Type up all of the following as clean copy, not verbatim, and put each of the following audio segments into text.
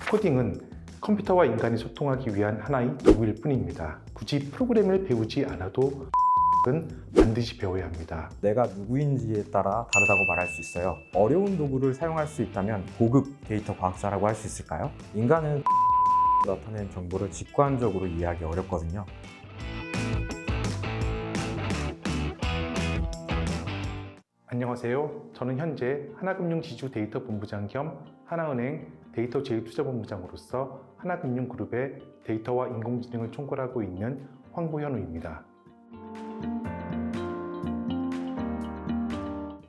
코딩은 컴퓨터와 인간이 소통하기 위한 하나의 도구일 뿐입니다. 굳이 프로그램을 배우지 않아도 은 반드시 배워야 합니다. 내가 누구인지에 따라 다르다고 말할 수 있어요. 어려운 도구를 사용할 수 있다면 고급 데이터 과학자라고 할 수 있을까요? 인간은 나타낸 정보를 직관적으로 이해하기 어렵거든요. 안녕하세요. 저는 현재 하나금융지주 데이터 본부장 겸 하나은행 데이터 제2투자본부장으로서 하나금융그룹의 데이터와 인공지능을 총괄하고 있는 황보현우입니다.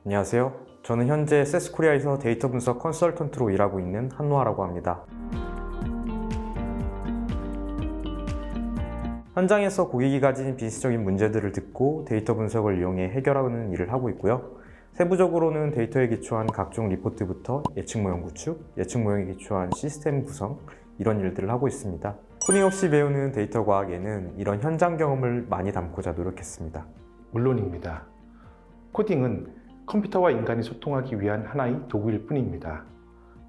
안녕하세요. 저는 현재 세스코리아에서 데이터 분석 컨설턴트로 일하고 있는 한노아라고 합니다. 현장에서 고객이 가진 비즈니스적인 문제들을 듣고 데이터 분석을 이용해 해결하는 일을 하고 있고요. 세부적으로는 데이터에 기초한 각종 리포트부터 예측 모형 구축, 예측 모형에 기초한 시스템 구성, 이런 일들을 하고 있습니다. 코딩 없이 배우는 데이터 과학에는 이런 현장 경험을 많이 담고자 노력했습니다. 물론입니다. 코딩은 컴퓨터와 인간이 소통하기 위한 하나의 도구일 뿐입니다.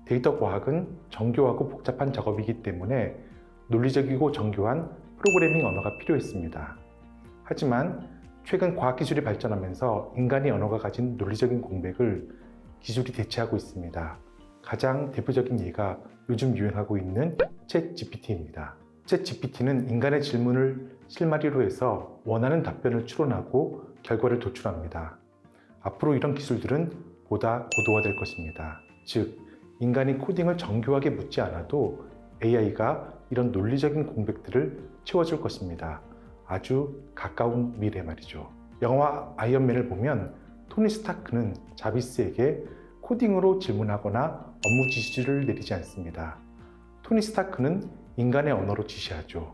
데이터 과학은 정교하고 복잡한 작업이기 때문에 논리적이고 정교한 프로그래밍 언어가 필요했습니다. 하지만 최근 과학기술이 발전하면서 인간의 언어가 가진 논리적인 공백을 기술이 대체하고 있습니다. 가장 대표적인 예가 요즘 유행하고 있는 챗 GPT입니다. 챗 GPT는 인간의 질문을 실마리로 해서 원하는 답변을 추론하고 결과를 도출합니다. 앞으로 이런 기술들은 보다 고도화될 것입니다. 즉, 인간이 코딩을 정교하게 묻지 않아도 AI가 이런 논리적인 공백들을 채워줄 것입니다. 아주 가까운 미래 말이죠. 영화 아이언맨을 보면 토니 스타크는 자비스에게 코딩으로 질문하거나 업무 지시를 내리지 않습니다. 토니 스타크는 인간의 언어로 지시하죠.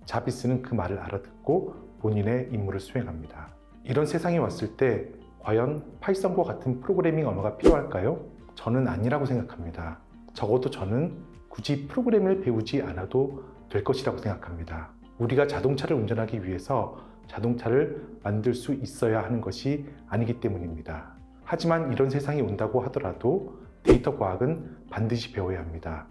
자비스는 그 말을 알아듣고 본인의 임무를 수행합니다. 이런 세상이 왔을 때 과연 파이썬과 같은 프로그래밍 언어가 필요할까요? 저는 아니라고 생각합니다. 적어도 저는 굳이 프로그램을 배우지 않아도 될 것이라고 생각합니다. 우리가 자동차를 운전하기 위해서 자동차를 만들 수 있어야 하는 것이 아니기 때문입니다. 하지만 이런 세상이 온다고 하더라도 데이터 과학은 반드시 배워야 합니다.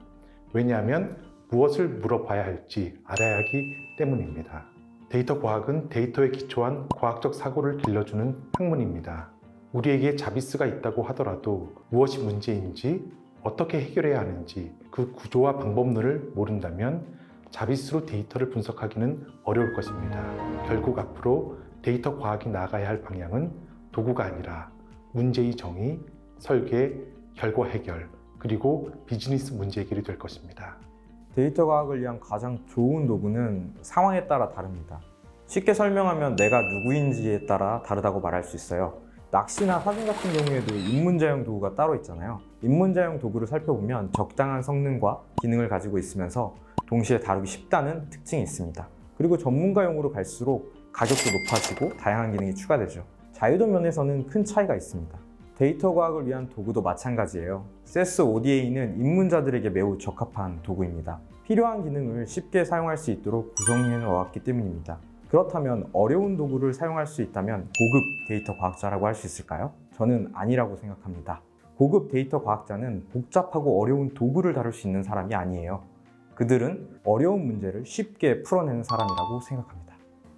왜냐하면 무엇을 물어봐야 할지 알아야 하기 때문입니다. 데이터 과학은 데이터에 기초한 과학적 사고를 길러주는 학문입니다. 우리에게 자비스가 있다고 하더라도 무엇이 문제인지, 어떻게 해결해야 하는지 그 구조와 방법론을 모른다면 자비스로 데이터를 분석하기는 어려울 것입니다. 결국 앞으로 데이터 과학이 나아가야 할 방향은 도구가 아니라 문제의 정의, 설계, 결과 해결, 그리고 비즈니스 문제 해결이 될 것입니다. 데이터 과학을 위한 가장 좋은 도구는 상황에 따라 다릅니다. 쉽게 설명하면 내가 누구인지에 따라 다르다고 말할 수 있어요. 낚시나 사진 같은 경우에도 입문자용 도구가 따로 있잖아요. 입문자용 도구를 살펴보면 적당한 성능과 기능을 가지고 있으면서 동시에 다루기 쉽다는 특징이 있습니다. 그리고 전문가용으로 갈수록 가격도 높아지고 다양한 기능이 추가되죠. 자유도 면에서는 큰 차이가 있습니다. 데이터 과학을 위한 도구도 마찬가지예요. 세스 ODA는 입문자들에게 매우 적합한 도구입니다. 필요한 기능을 쉽게 사용할 수 있도록 구성해 놓았기 때문입니다. 그렇다면 어려운 도구를 사용할 수 있다면 고급 데이터 과학자라고 할 수 있을까요? 저는 아니라고 생각합니다. 고급 데이터 과학자는 복잡하고 어려운 도구를 다룰 수 있는 사람이 아니에요. 그들은 어려운 문제를 쉽게 풀어내는 사람이라고 생각합니다.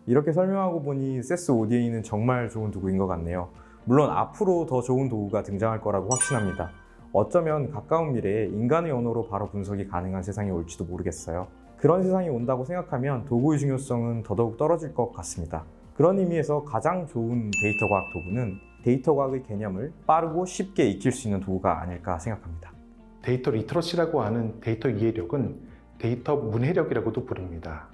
이렇게 설명하고 보니 세스 ODA는 정말 좋은 도구인 것 같네요. 물론 앞으로 더 좋은 도구가 등장할 거라고 확신합니다. 어쩌면 가까운 미래에 인간의 언어로 바로 분석이 가능한 세상이 올지도 모르겠어요. 그런 세상이 온다고 생각하면 도구의 중요성은 더더욱 떨어질 것 같습니다. 그런 의미에서 가장 좋은 데이터 과학 도구는 데이터 과학의 개념을 빠르고 쉽게 익힐 수 있는 도구가 아닐까 생각합니다. 데이터 리터러시라고 하는 데이터 이해력은 데이터 문해력이라고도 부릅니다.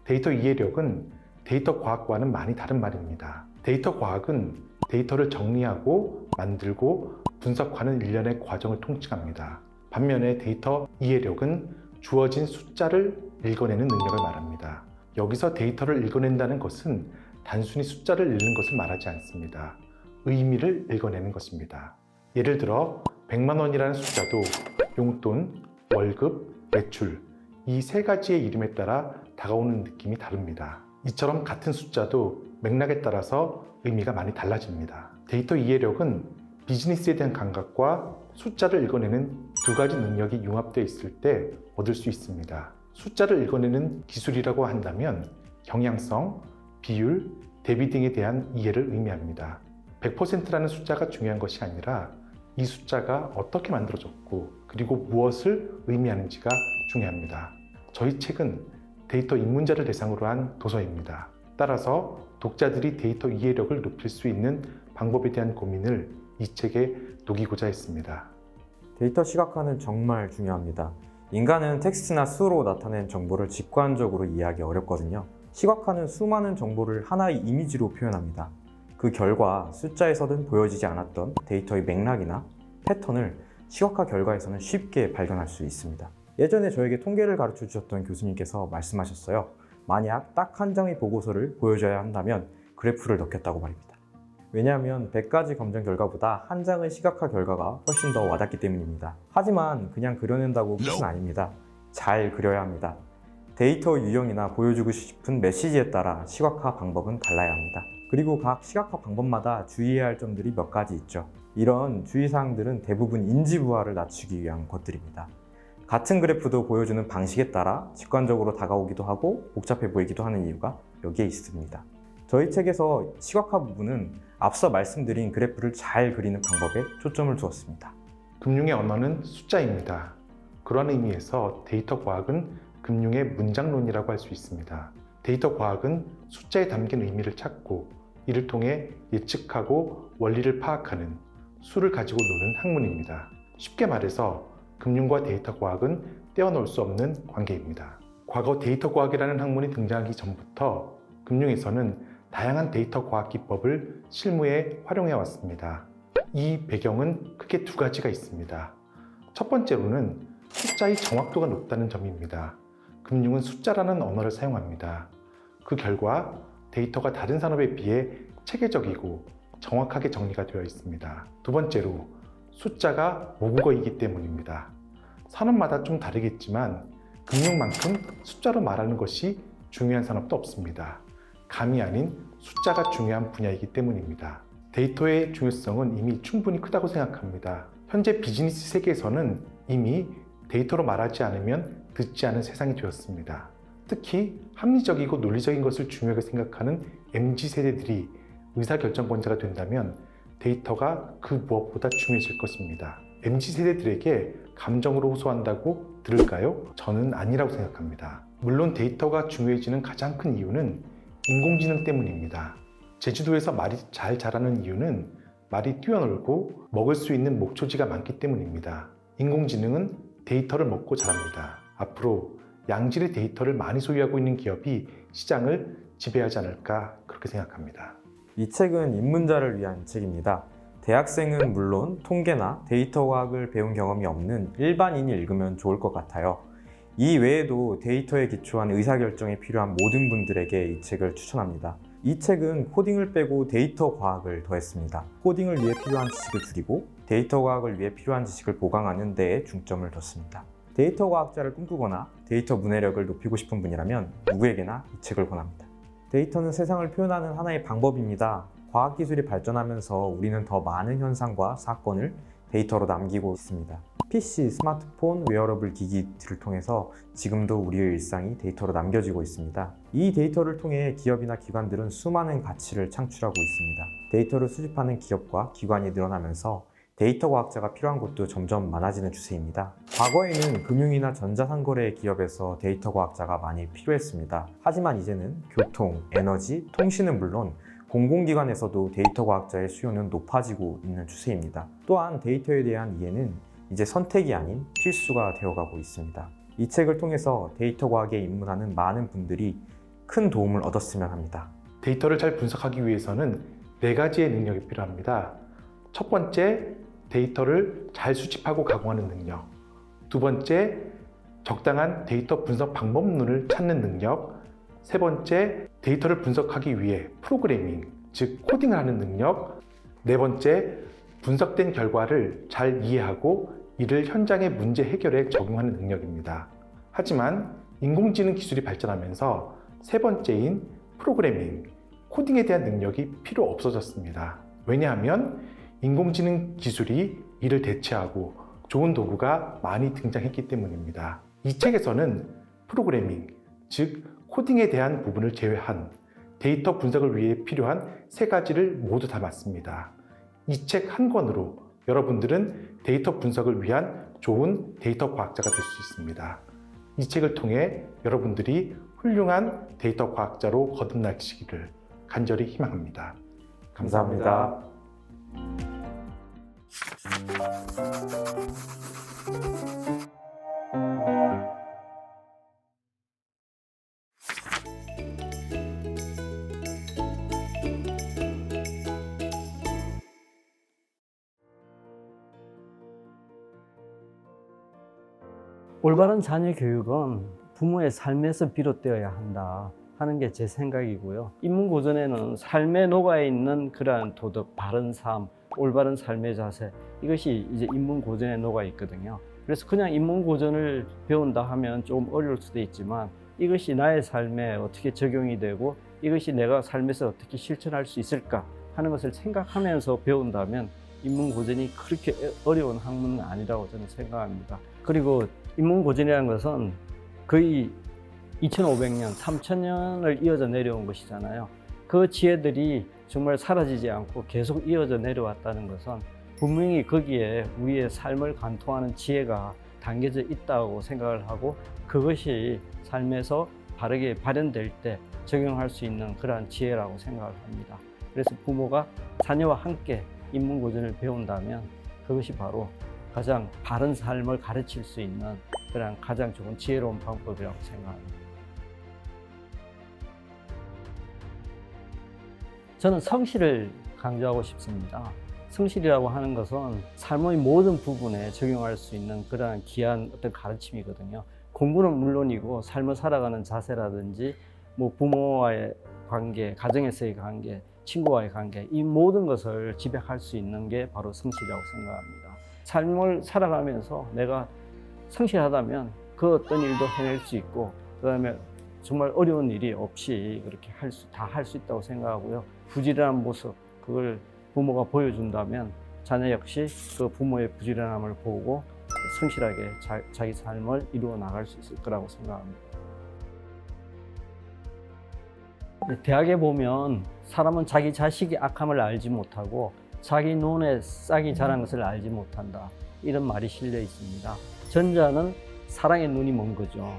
데이터 이해력은 데이터 과학과는 많이 다른 말입니다. 데이터 과학은 데이터를 정리하고 만들고 분석하는 일련의 과정을 통칭합니다. 반면에 데이터 이해력은 주어진 숫자를 읽어내는 능력을 말합니다. 여기서 데이터를 읽어낸다는 것은 단순히 숫자를 읽는 것을 말하지 않습니다. 의미를 읽어내는 것입니다. 예를 들어 100만 원이라는 숫자도 용돈, 월급, 매출 이 세 가지의 이름에 따라 다가오는 느낌이 다릅니다. 이처럼 같은 숫자도 맥락에 따라서 의미가 많이 달라집니다. 데이터 이해력은 비즈니스에 대한 감각과 숫자를 읽어내는 두 가지 능력이 융합되어 있을 때 얻을 수 있습니다. 숫자를 읽어내는 기술이라고 한다면 경향성, 비율, 대비 등에 대한 이해를 의미합니다. 100%라는 숫자가 중요한 것이 아니라 이 숫자가 어떻게 만들어졌고 그리고 무엇을 의미하는지가 중요합니다. 저희 책은 데이터 입문자를 대상으로 한 도서입니다. 따라서 독자들이 데이터 이해력을 높일 수 있는 방법에 대한 고민을 이 책에 녹이고자 했습니다. 데이터 시각화는 정말 중요합니다. 인간은 텍스트나 수로 나타낸 정보를 직관적으로 이해하기 어렵거든요. 시각화는 수많은 정보를 하나의 이미지로 표현합니다. 그 결과 숫자에서는 보여지지 않았던 데이터의 맥락이나 패턴을 시각화 결과에서는 쉽게 발견할 수 있습니다. 예전에 저에게 통계를 가르쳐 주셨던 교수님께서 말씀하셨어요. 만약 딱 한 장의 보고서를 보여줘야 한다면 그래프를 넣겠다고 말입니다. 왜냐하면 100가지 검정 결과보다 한 장의 시각화 결과가 훨씬 더 와닿기 때문입니다. 하지만 그냥 그려낸다고 끝은 아닙니다. 잘 그려야 합니다. 데이터 유형이나 보여주고 싶은 메시지에 따라 시각화 방법은 달라야 합니다. 그리고 각 시각화 방법마다 주의해야 할 점들이 몇 가지 있죠. 이런 주의사항들은 대부분 인지부하를 낮추기 위한 것들입니다. 같은 그래프도 보여주는 방식에 따라 직관적으로 다가오기도 하고 복잡해 보이기도 하는 이유가 여기에 있습니다. 저희 책에서 시각화 부분은 앞서 말씀드린 그래프를 잘 그리는 방법에 초점을 두었습니다. 금융의 언어는 숫자입니다. 그러한 의미에서 데이터 과학은 금융의 문장론이라고 할 수 있습니다. 데이터 과학은 숫자에 담긴 의미를 찾고 이를 통해 예측하고 원리를 파악하는 수를 가지고 노는 학문입니다. 쉽게 말해서 금융과 데이터 과학은 떼어놓을 수 없는 관계입니다. 과거 데이터 과학이라는 학문이 등장하기 전부터 금융에서는 다양한 데이터 과학 기법을 실무에 활용해 왔습니다. 이 배경은 크게 두 가지가 있습니다. 첫 번째로는 숫자의 정확도가 높다는 점입니다. 금융은 숫자라는 언어를 사용합니다. 그 결과 데이터가 다른 산업에 비해 체계적이고 정확하게 정리가 되어 있습니다. 두 번째로 숫자가 모국어이기 때문입니다. 산업마다 좀 다르겠지만 금융만큼 숫자로 말하는 것이 중요한 산업도 없습니다. 감이 아닌 숫자가 중요한 분야이기 때문입니다. 데이터의 중요성은 이미 충분히 크다고 생각합니다. 현재 비즈니스 세계에서는 이미 데이터로 말하지 않으면 듣지 않은 세상이 되었습니다. 특히 합리적이고 논리적인 것을 중요하게 생각하는 MZ세대들이 의사결정권자가 된다면 데이터가 그 무엇보다 중요해질 것입니다. MZ세대들에게 감정으로 호소한다고 들을까요? 저는 아니라고 생각합니다. 물론 데이터가 중요해지는 가장 큰 이유는 인공지능 때문입니다. 제주도에서 말이 잘 자라는 이유는 말이 뛰어놀고 먹을 수 있는 목초지가 많기 때문입니다. 인공지능은 데이터를 먹고 자랍니다. 앞으로 양질의 데이터를 많이 소유하고 있는 기업이 시장을 지배하지 않을까 그렇게 생각합니다. 이 책은 입문자를 위한 책입니다. 대학생은 물론 통계나 데이터 과학을 배운 경험이 없는 일반인이 읽으면 좋을 것 같아요. 이 외에도 데이터에 기초한 의사결정이 필요한 모든 분들에게 이 책을 추천합니다. 이 책은 코딩을 빼고 데이터 과학을 더했습니다. 코딩을 위해 필요한 지식을 줄이고 데이터 과학을 위해 필요한 지식을 보강하는 데에 중점을 뒀습니다. 데이터 과학자를 꿈꾸거나 데이터 문해력을 높이고 싶은 분이라면 누구에게나 이 책을 권합니다. 데이터는 세상을 표현하는 하나의 방법입니다. 과학기술이 발전하면서 우리는 더 많은 현상과 사건을 데이터로 남기고 있습니다. PC, 스마트폰, 웨어러블 기기들을 통해서 지금도 우리의 일상이 데이터로 남겨지고 있습니다. 이 데이터를 통해 기업이나 기관들은 수많은 가치를 창출하고 있습니다. 데이터를 수집하는 기업과 기관이 늘어나면서 데이터 과학자가 필요한 곳도 점점 많아지는 추세입니다. 과거에는 금융이나 전자상거래 기업에서 데이터 과학자가 많이 필요했습니다. 하지만 이제는 교통, 에너지, 통신은 물론 공공기관에서도 데이터 과학자의 수요는 높아지고 있는 추세입니다. 또한 데이터에 대한 이해는 이제 선택이 아닌 필수가 되어가고 있습니다. 이 책을 통해서 데이터 과학에 입문하는 많은 분들이 큰 도움을 얻었으면 합니다. 데이터를 잘 분석하기 위해서는 4가지의 능력이 필요합니다. 첫 번째, 데이터를 잘 수집하고 가공하는 능력. 두 번째, 적당한 데이터 분석 방법론을 찾는 능력. 세 번째, 데이터를 분석하기 위해 프로그래밍, 즉 코딩을 하는 능력. 네 번째, 분석된 결과를 잘 이해하고 이를 현장의 문제 해결에 적용하는 능력입니다. 하지만 인공지능 기술이 발전하면서 세 번째인 프로그래밍, 코딩에 대한 능력이 필요 없어졌습니다. 왜냐하면 인공지능 기술이 이를 대체하고 좋은 도구가 많이 등장했기 때문입니다. 이 책에서는 프로그래밍, 즉 코딩에 대한 부분을 제외한 데이터 분석을 위해 필요한 3가지를 모두 담았습니다. 이 책 한 권으로 여러분들은 데이터 분석을 위한 좋은 데이터 과학자가 될 수 있습니다. 이 책을 통해 여러분들이 훌륭한 데이터 과학자로 거듭나시기를 간절히 희망합니다. 감사합니다. 올바른 자녀 교육은 부모의 삶에서 비롯되어야 한다 하는 게 제 생각이고요. 인문고전에는 삶에 녹아있는 그러한 도덕, 바른 삶, 올바른 삶의 자세, 이것이 이제 인문고전에 녹아 있거든요. 그래서 그냥 인문고전을 배운다 하면 조금 어려울 수도 있지만 이것이 나의 삶에 어떻게 적용이 되고 이것이 내가 삶에서 어떻게 실천할 수 있을까 하는 것을 생각하면서 배운다면 인문고전이 그렇게 어려운 학문은 아니라고 저는 생각합니다. 그리고 인문고전이라는 것은 거의 2500년, 3000년을 이어져 내려온 것이잖아요. 그 지혜들이 정말 사라지지 않고 계속 이어져 내려왔다는 것은 분명히 거기에 우리의 삶을 관통하는 지혜가 담겨져 있다고 생각을 하고 그것이 삶에서 바르게 발현될 때 적용할 수 있는 그러한 지혜라고 생각을 합니다. 그래서 부모가 자녀와 함께 인문고전을 배운다면 그것이 바로 가장 바른 삶을 가르칠 수 있는 그런 가장 좋은 지혜로운 방법이라고 생각합니다. 저는 성실을 강조하고 싶습니다. 성실이라고 하는 것은 삶의 모든 부분에 적용할 수 있는 그러한 귀한 어떤 가르침이거든요. 공부는 물론이고 삶을 살아가는 자세라든지 뭐 부모와의 관계, 가정에서의 관계, 친구와의 관계, 이 모든 것을 지배할 수 있는 게 바로 성실이라고 생각합니다. 삶을 살아가면서 내가 성실하다면 그 어떤 일도 해낼 수 있고 그다음에 정말 어려운 일이 없이 그렇게 다 할 수 있다고 생각하고요. 부지런한 모습, 그걸 부모가 보여준다면 자녀 역시 그 부모의 부지런함을 보고 성실하게 자기 삶을 이루어 나갈 수 있을 거라고 생각합니다. 대학에 보면 사람은 자기 자식이 악함을 알지 못하고 자기 눈에 싹이 자란 것을 알지 못한다. 이런 말이 실려 있습니다. 전자는 사랑의 눈이 먼 거죠.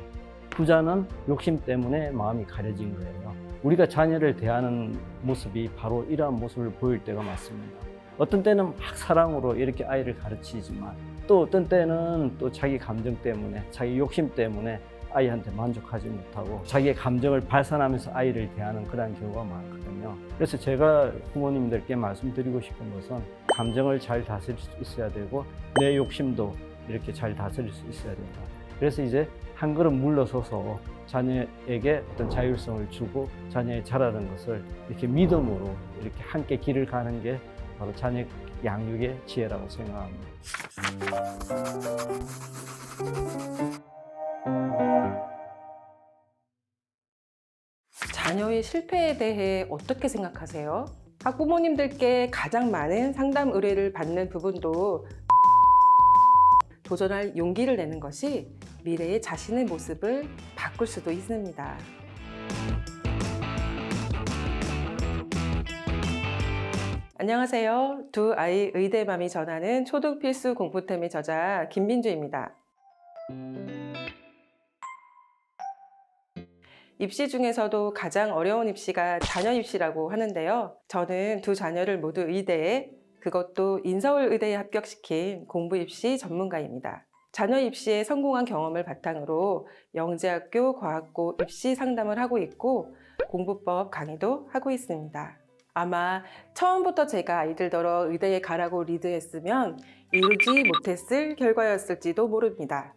후자는 욕심 때문에 마음이 가려진 거예요. 우리가 자녀를 대하는 모습이 바로 이러한 모습을 보일 때가 많습니다. 어떤 때는 막 사랑으로 이렇게 아이를 가르치지만 또 어떤 때는 또 자기 감정 때문에, 자기 욕심 때문에 아이한테 만족하지 못하고 자기의 감정을 발산하면서 아이를 대하는 그런 경우가 많거든요. 그래서 제가 부모님들께 말씀드리고 싶은 것은 감정을 잘 다스릴 수 있어야 되고 내 욕심도 이렇게 잘 다스릴 수 있어야 된다. 그래서 이제 한 걸음 물러서서 자녀에게 어떤 자율성을 주고 자녀의 자라는 것을 이렇게 믿음으로 이렇게 함께 길을 가는 게 바로 자녀 양육의 지혜라고 생각합니다. 자녀의 실패에 대해 어떻게 생각하세요? 학부모님들께 가장 많은 상담 의뢰를 받는 부분도 도전할 용기를 내는 것이 미래의 자신의 모습을 바꿀 수도 있습니다. 안녕하세요. 두 아이 의대맘이 전하는 초등 필수 공부템의 저자 김민주입니다. 입시 중에서도 가장 어려운 입시가 자녀 입시라고 하는데요. 저는 두 자녀를 모두 의대에, 그것도 인서울 의대에 합격시킨 공부 입시 전문가입니다. 자녀 입시에 성공한 경험을 바탕으로 영재학교 과학고 입시 상담을 하고 있고 공부법 강의도 하고 있습니다. 아마 처음부터 제가 아이들더러 의대에 가라고 리드했으면 이루지 못했을 결과였을지도 모릅니다.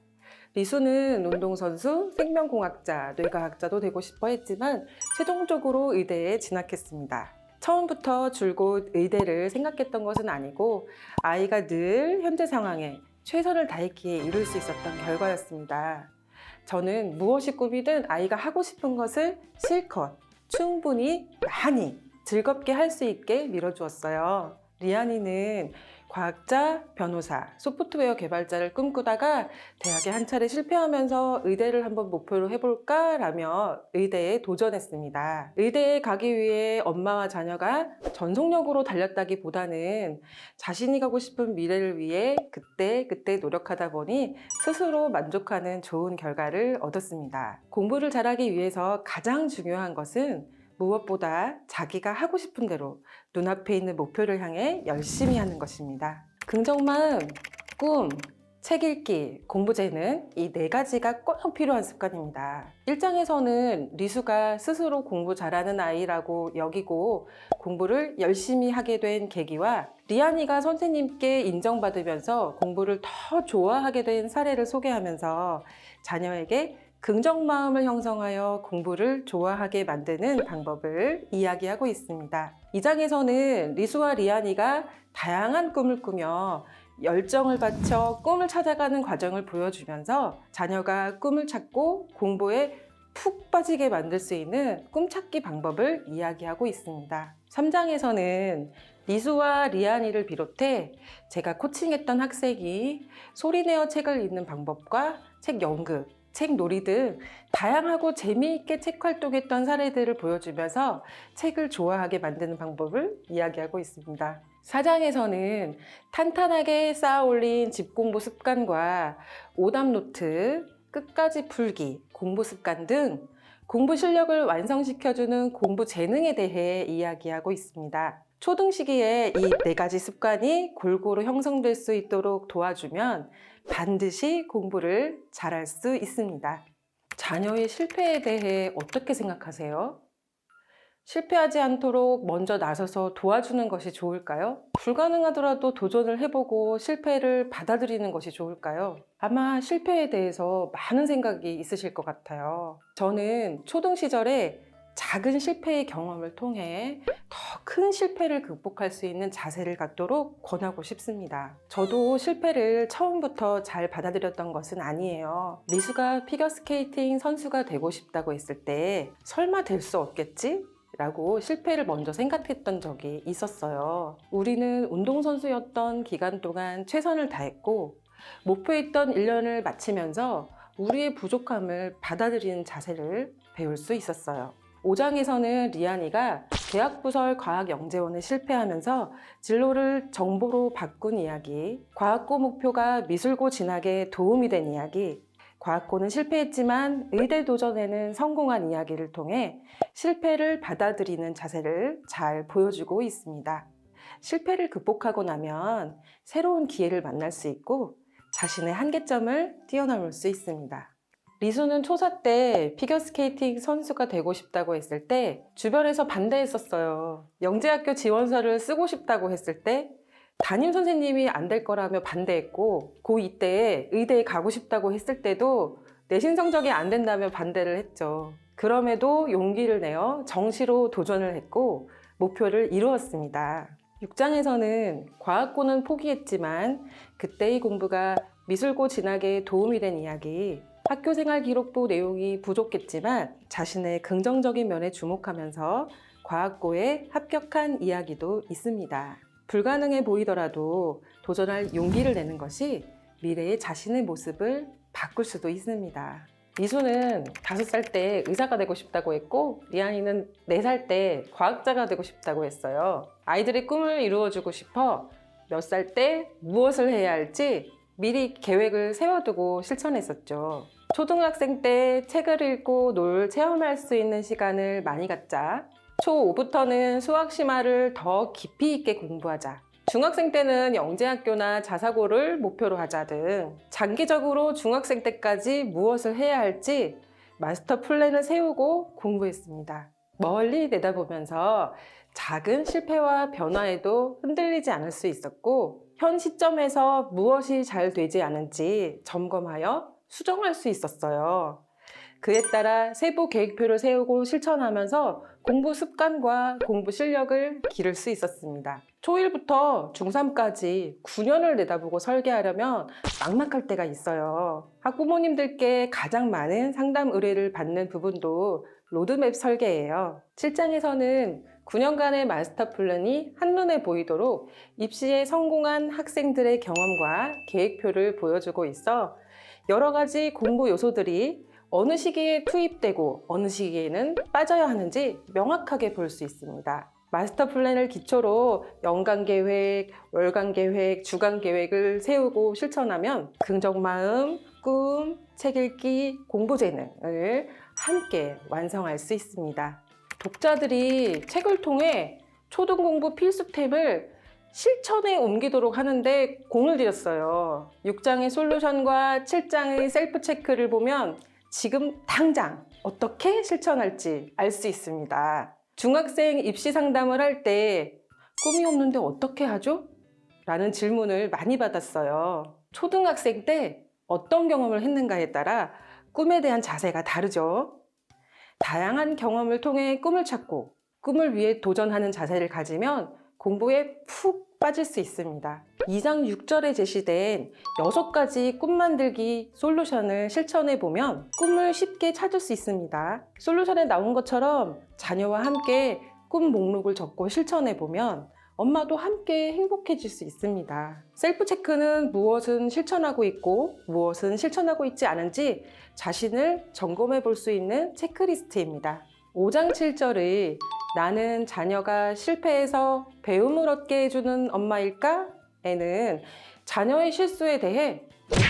리수는 운동선수, 생명공학자, 뇌과학자도 되고 싶어 했지만 최종적으로 의대에 진학했습니다. 처음부터 줄곧 의대를 생각했던 것은 아니고 아이가 늘 현재 상황에 최선을 다했기에 이룰 수 있었던 결과였습니다. 저는 무엇이 꿈이든 아이가 하고 싶은 것을 실컷, 충분히, 많이, 즐겁게 할 수 있게 밀어주었어요. 리안이는 과학자, 변호사, 소프트웨어 개발자를 꿈꾸다가 대학에 한 차례 실패하면서 의대를 한번 목표로 해볼까라며 의대에 도전했습니다. 의대에 가기 위해 엄마와 자녀가 전속력으로 달렸다기보다는 자신이 가고 싶은 미래를 위해 그때 노력하다 보니 스스로 만족하는 좋은 결과를 얻었습니다. 공부를 잘하기 위해서 가장 중요한 것은 무엇보다 자기가 하고 싶은 대로 눈앞에 있는 목표를 향해 열심히 하는 것입니다. 긍정마음, 꿈, 책 읽기, 공부 재능 이 4가지가 꼭 필요한 습관입니다. 1장에서는 리수가 스스로 공부 잘하는 아이라고 여기고 공부를 열심히 하게 된 계기와 리안이가 선생님께 인정받으면서 공부를 더 좋아하게 된 사례를 소개하면서 자녀에게 긍정마음을 형성하여 공부를 좋아하게 만드는 방법을 이야기하고 있습니다. 2장에서는 리수와 리안이가 다양한 꿈을 꾸며 열정을 바쳐 꿈을 찾아가는 과정을 보여주면서 자녀가 꿈을 찾고 공부에 푹 빠지게 만들 수 있는 꿈찾기 방법을 이야기하고 있습니다. 3장에서는 리수와 리안이를 비롯해 제가 코칭했던 학생이 소리내어 책을 읽는 방법과 책 연극, 책 놀이 등 다양하고 재미있게 책 활동했던 사례들을 보여주면서 책을 좋아하게 만드는 방법을 이야기하고 있습니다. 4장에서는 탄탄하게 쌓아 올린 집공부 습관과 오답노트, 끝까지 풀기, 공부 습관 등 공부 실력을 완성시켜주는 공부 재능에 대해 이야기하고 있습니다. 초등 시기에 이 4가지 습관이 골고루 형성될 수 있도록 도와주면 반드시 공부를 잘할 수 있습니다. 자녀의 실패에 대해 어떻게 생각하세요? 실패하지 않도록 먼저 나서서 도와주는 것이 좋을까요? 불가능하더라도 도전을 해보고 실패를 받아들이는 것이 좋을까요? 아마 실패에 대해서 많은 생각이 있으실 것 같아요. 저는 초등 시절에 작은 실패의 경험을 통해 더 큰 실패를 극복할 수 있는 자세를 갖도록 권하고 싶습니다. 저도 실패를 처음부터 잘 받아들였던 것은 아니에요. 리수가 피겨스케이팅 선수가 되고 싶다고 했을 때 설마 될 수 없겠지? 라고 실패를 먼저 생각했던 적이 있었어요. 우리는 운동선수였던 기간 동안 최선을 다했고 목표했던 1년을 마치면서 우리의 부족함을 받아들이는 자세를 배울 수 있었어요. 5장에서는 리안이가 대학부설 과학영재원에 실패하면서 진로를 정보로 바꾼 이야기, 과학고 목표가 미술고 진학에 도움이 된 이야기, 과학고는 실패했지만 의대 도전에는 성공한 이야기를 통해 실패를 받아들이는 자세를 잘 보여주고 있습니다. 실패를 극복하고 나면 새로운 기회를 만날 수 있고 자신의 한계점을 뛰어넘을 수 있습니다. 리수는 초사 때 피겨스케이팅 선수가 되고 싶다고 했을 때 주변에서 반대했었어요. 영재학교 지원서를 쓰고 싶다고 했을 때 담임 선생님이 안 될 거라며 반대했고 고2 때 의대에 가고 싶다고 했을 때도 내신 성적이 안 된다며 반대를 했죠. 그럼에도 용기를 내어 정시로 도전을 했고 목표를 이루었습니다. 6장에서는 과학고는 포기했지만 그때의 공부가 미술고 진학에 도움이 된 이야기, 학교생활 기록부 내용이 부족했지만 자신의 긍정적인 면에 주목하면서 과학고에 합격한 이야기도 있습니다. 불가능해 보이더라도 도전할 용기를 내는 것이 미래의 자신의 모습을 바꿀 수도 있습니다. 리수는 5살 때 의사가 되고 싶다고 했고 리안이는 4살 때 과학자가 되고 싶다고 했어요. 아이들의 꿈을 이루어주고 싶어 몇 살 때 무엇을 해야 할지 미리 계획을 세워두고 실천했었죠. 초등학생 때 책을 읽고 놀 체험할 수 있는 시간을 많이 갖자. 초5부터는 수학 심화를 더 깊이 있게 공부하자. 중학생 때는 영재학교나 자사고를 목표로 하자 등 장기적으로 중학생 때까지 무엇을 해야 할지 마스터 플랜을 세우고 공부했습니다. 멀리 내다보면서 작은 실패와 변화에도 흔들리지 않을 수 있었고 현 시점에서 무엇이 잘 되지 않은지 점검하여 수정할 수 있었어요. 그에 따라 세부 계획표를 세우고 실천하면서 공부 습관과 공부 실력을 기를 수 있었습니다. 초1부터 중3까지 9년을 내다보고 설계하려면 막막할 때가 있어요. 학부모님들께 가장 많은 상담 의뢰를 받는 부분도 로드맵 설계예요. 7장에서는 9년간의 마스터 플랜이 한눈에 보이도록 입시에 성공한 학생들의 경험과 계획표를 보여주고 있어 여러 가지 공부 요소들이 어느 시기에 투입되고 어느 시기에는 빠져야 하는지 명확하게 볼 수 있습니다. 마스터 플랜을 기초로 연간 계획, 월간 계획, 주간 계획을 세우고 실천하면 긍정 마음, 꿈, 책 읽기, 공부 재능을 함께 완성할 수 있습니다. 독자들이 책을 통해 초등 공부 필수템을 실천에 옮기도록 하는데 공을 들였어요. 6장의 솔루션과 7장의 셀프 체크를 보면 지금 당장 어떻게 실천할지 알 수 있습니다. 중학생 입시 상담을 할 때 꿈이 없는데 어떻게 하죠? 라는 질문을 많이 받았어요. 초등학생 때 어떤 경험을 했는가에 따라 꿈에 대한 자세가 다르죠. 다양한 경험을 통해 꿈을 찾고 꿈을 위해 도전하는 자세를 가지면 공부에 푹 빠질 수 있습니다. 2장 6절에 제시된 6가지 꿈 만들기 솔루션을 실천해 보면 꿈을 쉽게 찾을 수 있습니다. 솔루션에 나온 것처럼 자녀와 함께 꿈 목록을 적고 실천해 보면 엄마도 함께 행복해질 수 있습니다. 셀프 체크는 무엇은 실천하고 있고 무엇은 실천하고 있지 않은지 자신을 점검해 볼 수 있는 체크리스트입니다. 5장 7절의 나는 자녀가 실패해서 배움을 얻게 해주는 엄마일까? 에는 자녀의 실수에 대해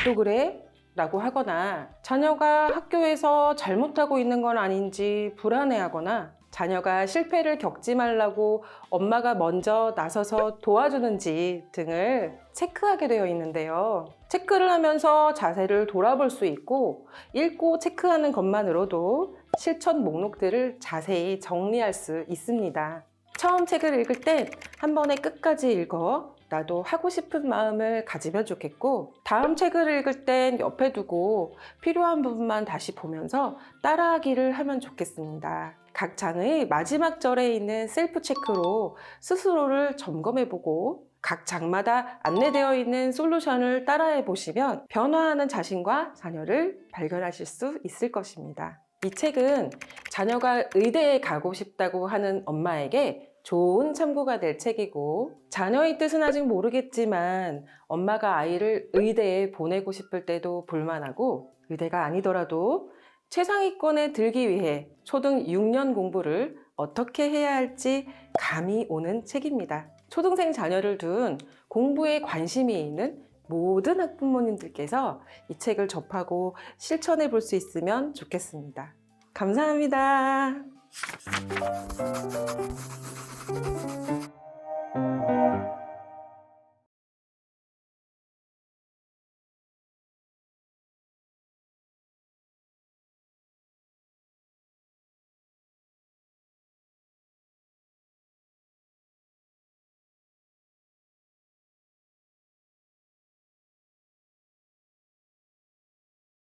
또 그래? 라고 하거나 자녀가 학교에서 잘못하고 있는 건 아닌지 불안해하거나 자녀가 실패를 겪지 말라고 엄마가 먼저 나서서 도와주는지 등을 체크하게 되어 있는데요. 체크를 하면서 자세를 돌아볼 수 있고 읽고 체크하는 것만으로도 실천 목록들을 자세히 정리할 수 있습니다. 처음 책을 읽을 땐 한 번에 끝까지 읽어 나도 하고 싶은 마음을 가지면 좋겠고 다음 책을 읽을 땐 옆에 두고 필요한 부분만 다시 보면서 따라하기를 하면 좋겠습니다. 각 장의 마지막 절에 있는 셀프 체크로 스스로를 점검해보고 각 장마다 안내되어 있는 솔루션을 따라해 보시면 변화하는 자신과 자녀를 발견하실 수 있을 것입니다. 이 책은 자녀가 의대에 가고 싶다고 하는 엄마에게 좋은 참고가 될 책이고 자녀의 뜻은 아직 모르겠지만 엄마가 아이를 의대에 보내고 싶을 때도 볼만하고 의대가 아니더라도 최상위권에 들기 위해 초등 6년 공부를 어떻게 해야 할지 감이 오는 책입니다. 초등생 자녀를 둔 공부에 관심이 있는 모든 학부모님들께서 이 책을 접하고 실천해 볼 수 있으면 좋겠습니다. 감사합니다.